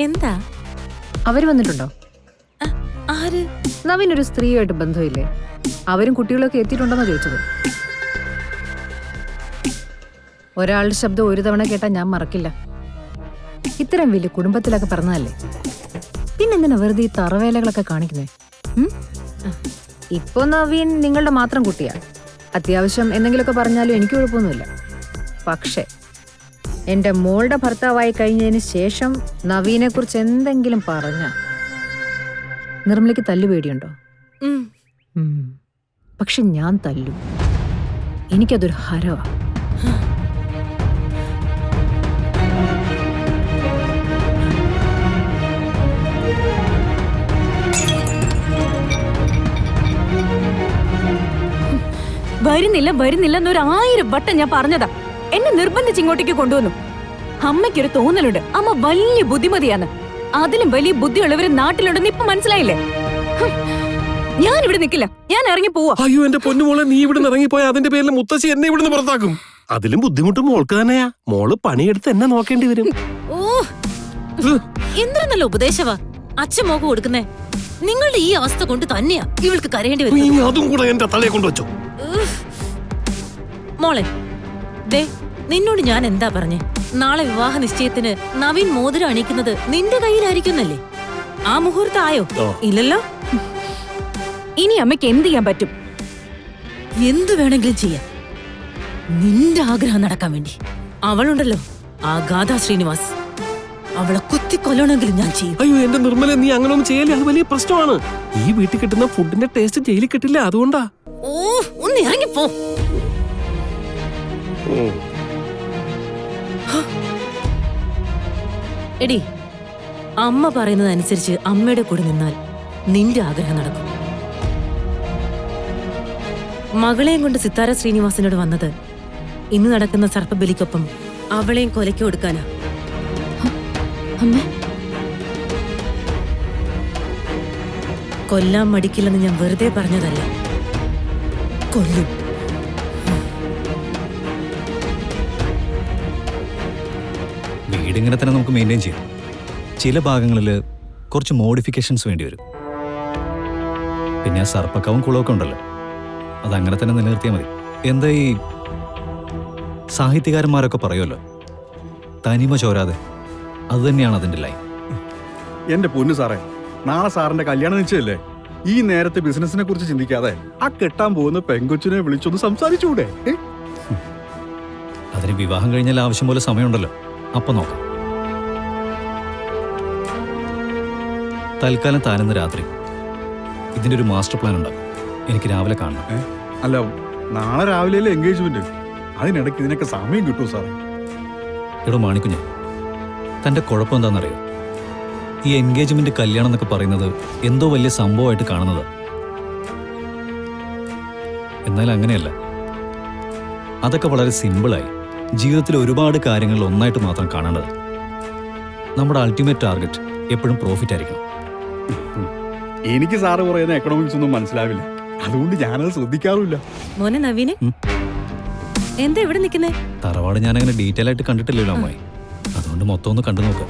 എന്താ? അവര് വന്നിട്ടുണ്ടോ? ആര്? നവീനൊരു സ്ത്രീയായിട്ട് ബന്ധമില്ലേ? അവരും കുട്ടികളൊക്കെ എത്തിയിട്ടുണ്ടെന്നാ ചോദിച്ചത്. ഒരാളുടെ ശബ്ദം ഒരു തവണ കേട്ടാൽ ഞാൻ മറക്കില്ല. ഇത്തരം വലിയ കുടുംബത്തിലൊക്കെ പറഞ്ഞതല്ലേ, പിന്നെന്തിനാ വെറുതെ ഈ തറവേലകളൊക്കെ കാണിക്കുന്നേ? ഇപ്പൊ നവീൻ നിങ്ങളുടെ മാത്രം കുട്ടിയാ. അത്യാവശ്യം എന്തെങ്കിലുമൊക്കെ പറഞ്ഞാലും എനിക്ക് കുഴപ്പമൊന്നുമില്ല. പക്ഷേ എന്റെ മോളുടെ ഭർത്താവായി കഴിഞ്ഞതിന് ശേഷം നവീനെ കുറിച്ച് എന്തെങ്കിലും പറഞ്ഞ നിർമ്മലയ്ക്ക് തല്ലു പേടിയുണ്ടോ? പക്ഷെ ഞാൻ തല്ലും. എനിക്കതൊരു ഹരവാ. വരുന്നില്ല എന്നൊരു 1000 വട്ടം ഞാൻ പറഞ്ഞതാ. എന്നെ നിർബന്ധിച്ച് ഇങ്ങോട്ടേക്ക് കൊണ്ടുവന്നു. അമ്മയ്ക്കൊരു തോന്നലുണ്ട് അമ്മ വലിയ ബുദ്ധിമതിയാന്ന്. അതിലും വലിയ ബുദ്ധിയുള്ളവര് നാട്ടിലുണ്ടെന്ന് ഇപ്പൊ മനസ്സിലായില്ലേ? ഞാൻ ഇവിടെ നിൽക്കില്ല, ഞാൻ ഇറങ്ങി പോവാ. അയ്യോ എന്റെ പൊന്നുമോളെ, നീ ഇവിടെ ഇറങ്ങിപ്പോയാ അതിന്റെ പേരിൽ മുത്തശ്ശി എന്നെ ഇവിടുന്ന് പുറത്താക്കും. അതിലും ബുദ്ധിമുട്ട് മോൾക്ക് തന്നെയാ. മോള് പണിയെടുത്ത് എന്നെ നോക്കേണ്ടി വരും. എന്തൊരു നല്ല ഉപദേശവാ അച്ഛൻ മോക്ക് കൊടുക്കുന്നേ. നിങ്ങളുടെ ഈ അവസ്ഥ കൊണ്ട് തന്നെയാ ഇവൾക്ക് കരയേണ്ടി വരും. അതും കൂടെ എന്റെ തലയെ കൊണ്ടുവച്ചു. മോളെ ദേ, നിന്നോട് ഞാൻ എന്താ പറഞ്ഞേ? നാളെ വിവാഹ നിശ്ചയത്തിന് നവീൻ മോതിരം അണിക്കുന്നത് നിന്റെ കയ്യിലായിരിക്കുന്നല്ലേ? ആ മുഹൂർത്തം ആയോ? ഇല്ലല്ലോ. ഇനി അമ്മയ്ക്ക് എന്ത് ചെയ്യാൻ പറ്റും? എന്തു വേണമെങ്കിലും ചെയ്യാം, നിന്റെ ആഗ്രഹം നടക്കാൻ വേണ്ടി. അവളുണ്ടല്ലോ, ആ ഗാഥാ ശ്രീനിവാസ്, അവളെ കുത്തിക്കൊല്ലണമെങ്കിലും ഞാൻ ചെയ്യും. അയ്യോ എന്റെ നിർമ്മല, നീ അങ്ങനെ ഒന്നും ചെയ്യല്ലേ. അത് വലിയ പ്രശ്നമാണ്. ഈ വീട്ടിൽ കിട്ടുന്ന ഫുഡിന്റെ ടേസ്റ്റ് ജയിലിൽ കിട്ടില്ല, അതുകൊണ്ടാ. ഒന്ന് ഇറങ്ങിപ്പോ. എടി, അമ്മ പറയുന്നതനുസരിച്ച് അമ്മയുടെ കൂടെ നിന്നാൽ നിന്റെ ആഗ്രഹം നടക്കും. മകളെയും കൊണ്ട് സിത്താര ശ്രീനിവാസനോട് വന്നത് ഇന്ന് നടക്കുന്ന സർപ്പബലിക്കൊപ്പം അവളെയും കൊലയ്ക്ക് കൊടുക്കാനാ. കൊല്ലാൻ മടിക്കില്ലെന്ന് ഞാൻ വെറുതെ പറഞ്ഞതല്ല, കൊല്ലും. വീടിങ്ങനെ തന്നെ നമുക്ക് മെയിൻറ്റെയിൻ ചെയ്യാം. ചില ഭാഗങ്ങളിൽ കുറച്ച് മോഡിഫിക്കേഷൻസ് വേണ്ടി വരും. പിന്നെ ആ സർപ്പക്കവും കുളമൊക്കെ ഉണ്ടല്ലോ, അതങ്ങനെ തന്നെ നിലനിർത്തിയാൽ മതി. എന്താ ഈ സാഹിത്യകാരന്മാരൊക്കെ പറയുമല്ലോ, തനിമ ചോരാതെ. അത് തന്നെയാണ് അതിൻ്റെ ലൈൻ. എന്റെ പൊന്നു സാറേ, നാളെ സാറിന്റെ കല്യാണം നിശ്ചയല്ലേ? ഈ നേരത്തെ ബിസിനസിനെ കുറിച്ച് ചിന്തിക്കാതെ ആ കെട്ടാൻ പോകുന്ന പെങ്കൊച്ചിനെ വിളിച്ചൊന്ന് സംസാരിച്ചുകൂടെ? അതിന് വിവാഹം കഴിഞ്ഞാൽ ആവശ്യം പോലെ സമയമുണ്ടല്ലോ, അപ്പൊ നോക്കാം. തൽക്കാലം താനെന്ന് രാത്രി ഇതിന്റെ ഒരു മാസ്റ്റർ പ്ലാൻ ഉണ്ടാകും. എനിക്ക് രാവിലെ കാണണം. അല്ല, നാളെ രാവിലെ എൻഗേജ്മെന്റ്. അതിനിടയ്ക്ക് ഇതിനൊക്കെ സമയം കിട്ടുമോ സാറേ? എടോ മാണിക്കുഞ്ഞ്, തന്റെ കുഴപ്പം എന്താണെന്നറിയോ? ഈ എൻഗേജ്മെന്റ് കല്യാണം എന്നൊക്കെ പറയുന്നത് എന്തോ വലിയ സംഭവമായിട്ട് കാണുന്നത്. എന്നാൽ അങ്ങനെയല്ല. അതൊക്കെ വളരെ സിമ്പിളായി ജീവിതത്തിൽ ഒരുപാട് കാര്യങ്ങൾ ഒന്നായിട്ട് മാത്രം കാണേണ്ടത്. നമ്മുടെ അൾട്ടിമേറ്റ് ടാർഗറ്റ് എപ്പോഴും പ്രോഫിറ്റ് ആയിരിക്കണം. എനിക്ക് സാറ് പറയുന്ന എക്കണോമിക്സ് ഒന്നും മനസ്സിലാവില്ല, അതുകൊണ്ട് ഞാനത് ശ്രദ്ധിക്കാറില്ല. മോനെ നവീന്, എന്താ ഇവിടെ നിൽക്കുന്നേ? തറവാട് ഞാൻ അങ്ങനെ ഡീറ്റെയിൽ ആയിട്ട് കണ്ടിട്ടില്ലല്ലോ അമ്മായി, അതുകൊണ്ട് മൊത്തം ഒന്ന് കണ്ടു നോക്കാം.